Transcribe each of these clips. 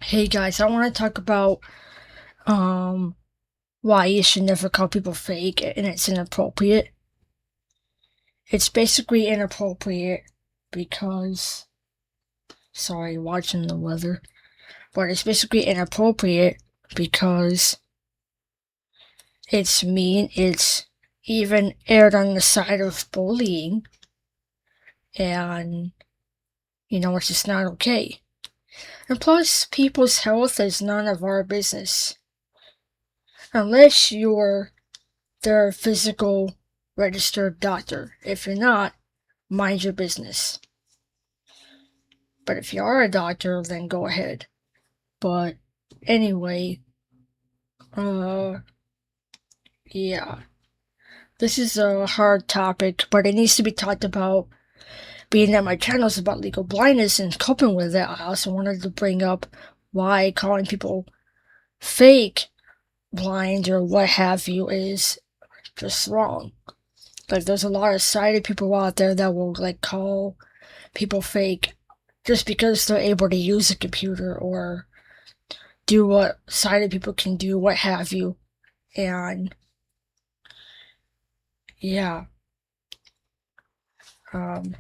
Hey guys, I want to talk about um why you should never call people fake and it's inappropriate. It's basically inappropriate because sorry, watching the weather, but it's basically inappropriate because it's mean, it's even aired on the side of bullying and it's just not okay. And plus people's health is none of our business. Unless you're their physical registered doctor. If you're not, mind your business. But if you are a doctor, then go ahead. But anyway, uh, yeah. This is a hard topic, but it needs to be talked about. Being that my channel is about legal blindness and coping with it, I also wanted to bring up why calling people fake blind or what have you is just wrong. Like, there's a lot of sighted people out there that will, like, call people fake just because they're able to use a computer or do what sighted people can do, what have you. And yeah, um,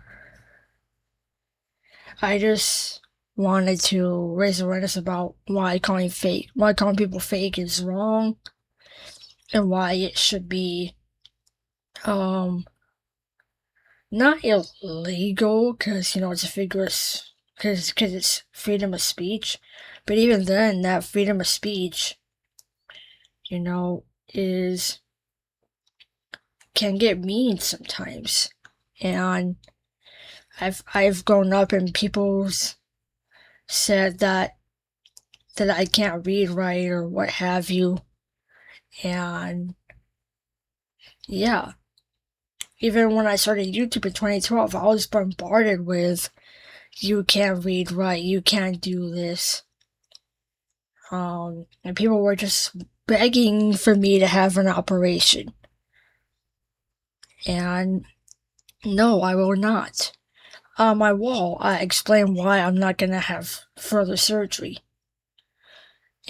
I just wanted to raise awareness about why calling people fake is wrong, and why it should be um not illegal because it's a vigorous because it's freedom of speech, but even then, that freedom of speech, you know, is can get mean sometimes. And I've grown up and people's said that I can't read right or what have you. And yeah, even when I started YouTube in 2012, I was bombarded with you can't read right, you can't do this. And people were just begging for me to have an operation. And no, I will not. On my wall, I explain why I'm not gonna have further surgery.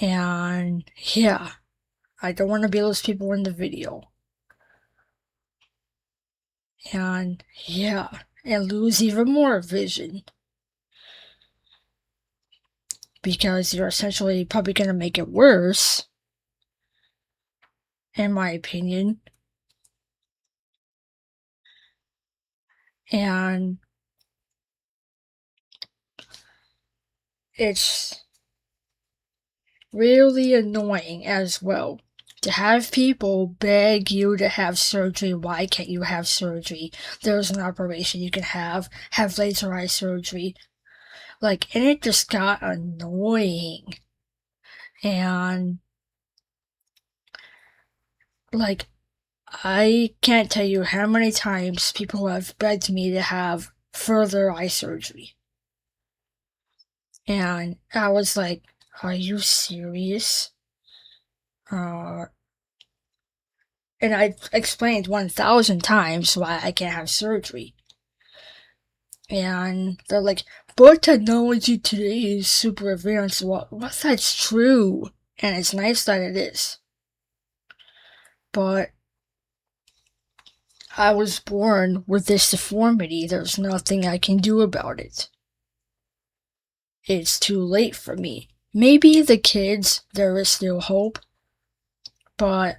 And yeah, I don't want to be those people in the video. And yeah, and lose even more vision. Because you're essentially probably gonna make it worse, in my opinion. And it's really annoying as well to have people beg you to have surgery. Why can't you have surgery? There's an operation you can have laser eye surgery. Like, and it just got annoying. And like, I can't tell you how many times people have begged me to have further eye surgery. And I was like, are you serious? Uh, and I explained 1,000 times why I can't have surgery. And they're like, but technology today is super advanced. Well, that's true. And it's nice that it is. But I was born with this deformity. There's nothing I can do about it. It's too late for me. Maybe the kids, there is still hope, but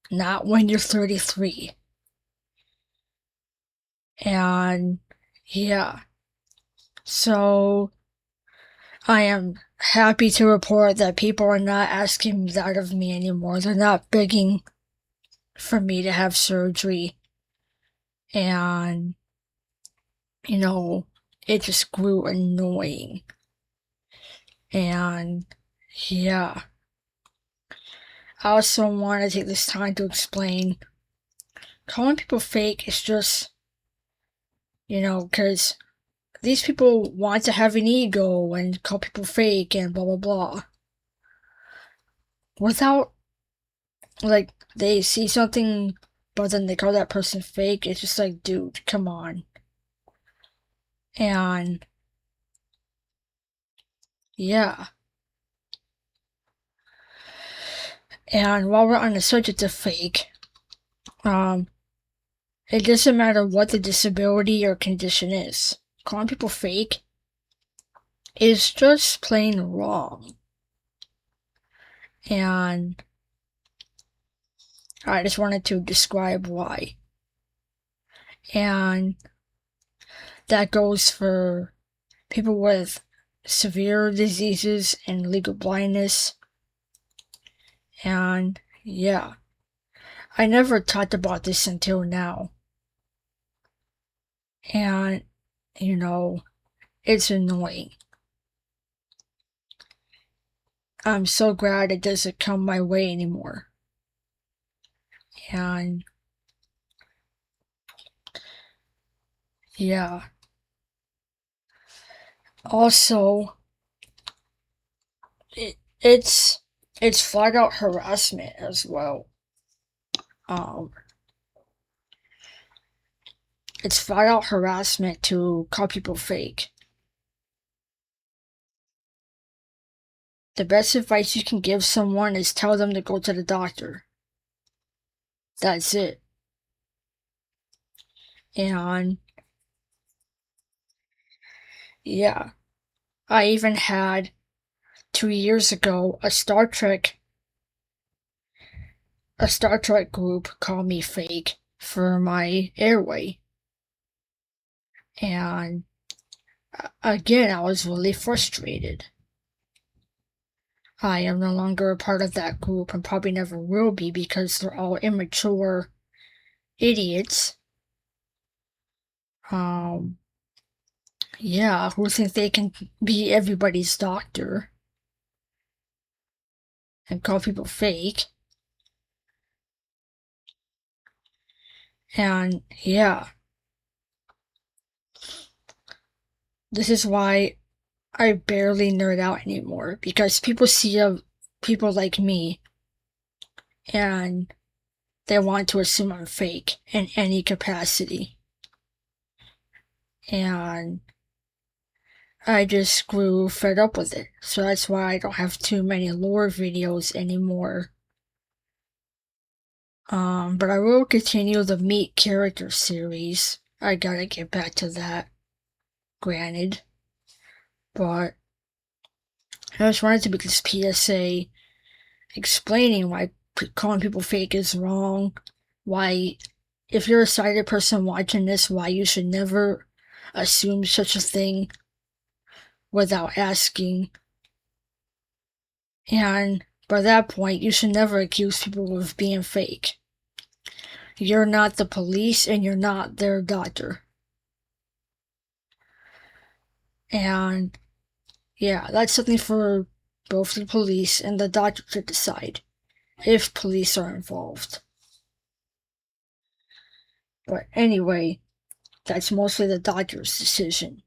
not when you're 33. And yeah, so I am happy to report that people are not asking that of me anymore. They're not begging for me to have surgery. And, it just grew annoying. And yeah, I also want to take this time to explain calling people fake is just, because these people want to have an ego and call people fake and blah blah blah. Without, like, they see something, but then they call that person fake. It's just like, dude, come on. And yeah, And while we're on the subject of fake, it doesn't matter what the disability or condition is. Calling people fake is just plain wrong. And I just wanted to describe why. And that goes for people with severe diseases and legal blindness. And yeah, I never talked about this until now. And, it's annoying. I'm so glad it doesn't come my way anymore. And yeah. Also, it's flat out harassment as well. It's flat out harassment to call people fake. The best advice you can give someone is tell them to go to the doctor. That's it. And yeah, I even had 2 years ago a Star Trek group call me fake for my airway. And again, I was really frustrated. I am no longer a part of that group and probably never will be because they're all immature idiots. Yeah, who think they can be everybody's doctor and call people fake. And yeah, this is why I barely nerd out anymore, because people see people like me and they want to assume I'm fake in any capacity. And I just grew fed up with it. So that's why I don't have too many lore videos anymore. But I will continue the Meet Character series. I gotta get back to that, granted. But I just wanted to make this PSA explaining why calling people fake is wrong. Why, if you're a sighted person watching this, why you should never assume such a thing without asking. And by that point, you should never accuse people of being fake. You're not the police and you're not their doctor. And yeah, that's something for both the police and the doctor to decide, if police are involved. But anyway, that's mostly the doctor's decision.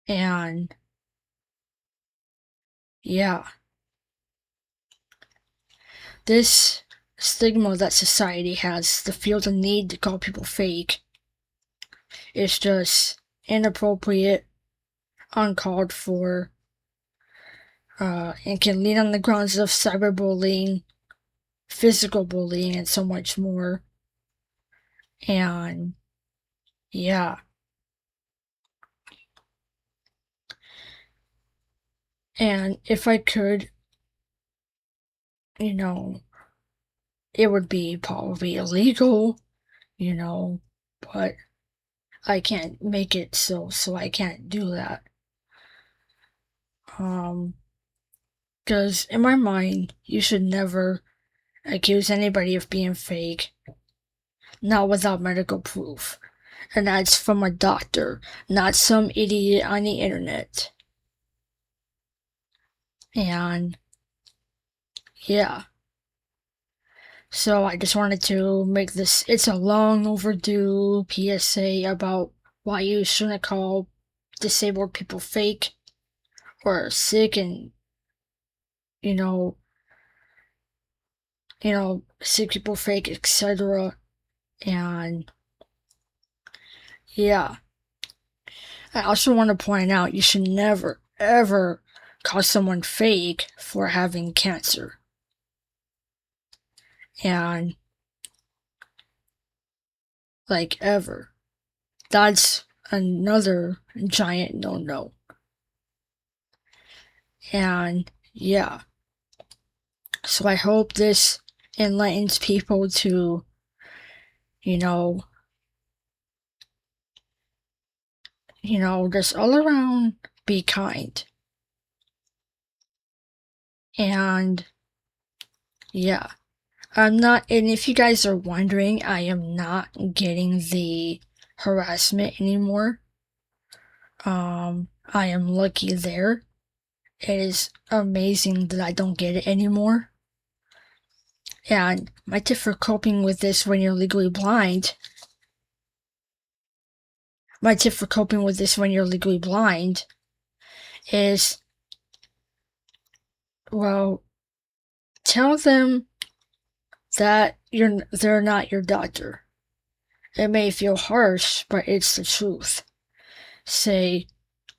And yeah, this stigma that society has to feel the need to call people fake is just inappropriate, uncalled for, and can lead on the grounds of cyberbullying, physical bullying, and so much more. And yeah. And if I could, it would be probably illegal, but I can't make it so I can't do that. Because in my mind, you should never accuse anybody of being fake, not without medical proof. And that's from a doctor, not some idiot on the internet. And yeah. So I just wanted to make this, it's a long overdue PSA about why you shouldn't call disabled people fake or sick and, sick people fake, etc. And yeah. I also want to point out you should never, ever call someone fake for having cancer. And like ever. That's another giant no-no. And yeah. So I hope this enlightens people to, just all around be kind. And yeah. And if you guys are wondering, I am not getting the harassment anymore. I am lucky there. It is amazing that I don't get it anymore. And my tip for coping with this when you're legally blind is, well, tell them that they're not your doctor. It may feel harsh, but it's the truth. Say,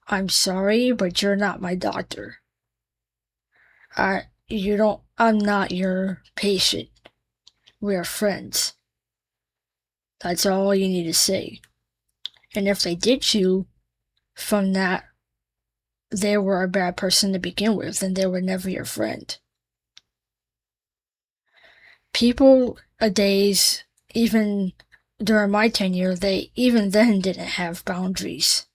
I'm sorry, but you're not my doctor. I'm not your patient. We are friends. That's all you need to say. And if they ditch you from that, they were a bad person to begin with, and they were never your friend. People nowadays, even during my tenure, they even then didn't have boundaries.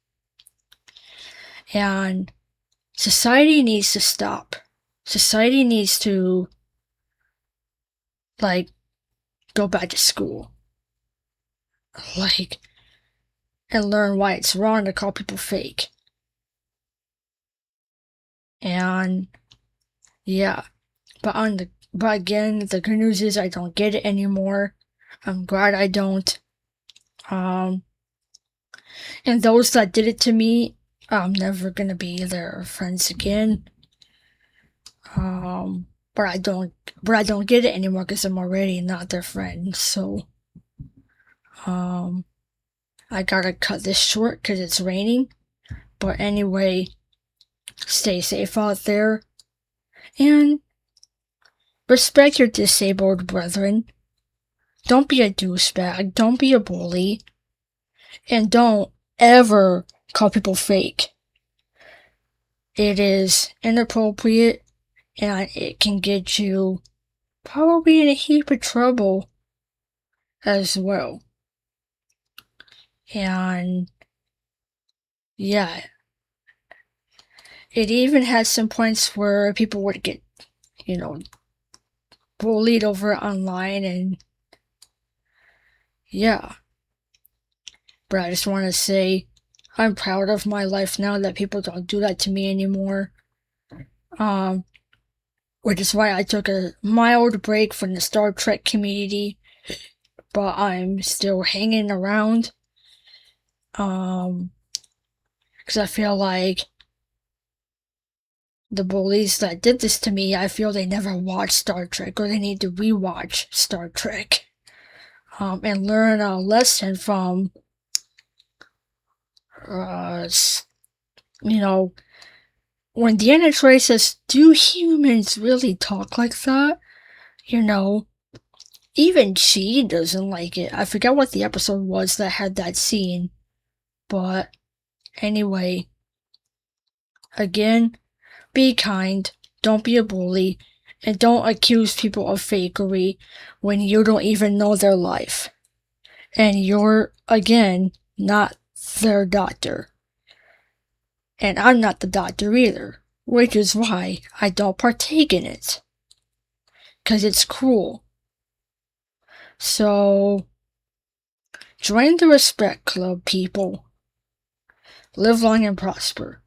And society needs to stop. Society needs to, go back to school. And learn why it's wrong to call people fake. And yeah. But again, the good news is I don't get it anymore. I'm glad I don't. And those that did it to me, I'm never gonna be their friends again. But I don't get it anymore because I'm already not their friend. So, I gotta cut this short because it's raining. But anyway, stay safe out there. And respect your disabled brethren. Don't be a douchebag. Don't be a bully. And don't ever call people fake. It is inappropriate, and it can get you probably in a heap of trouble as well. And yeah, it even has some points where people would get, bullied over online, and yeah. But I just want to say I'm proud of my life now that people don't do that to me anymore. Which is why I took a mild break from the Star Trek community, but I'm still hanging around. Because I feel like the bullies that did this to me, I feel they never watched Star Trek, or they need to rewatch Star Trek. And learn a lesson from, when Deanna Trey says, do humans really talk like that? Even she doesn't like it. I forget what the episode was that had that scene. But anyway, again, be kind, don't be a bully, and don't accuse people of fakery when you don't even know their life. And you're, again, not their doctor. And I'm not the doctor either, which is why I don't partake in it. 'Cause it's cruel. So, join the Respect Club, people. Live long and prosper.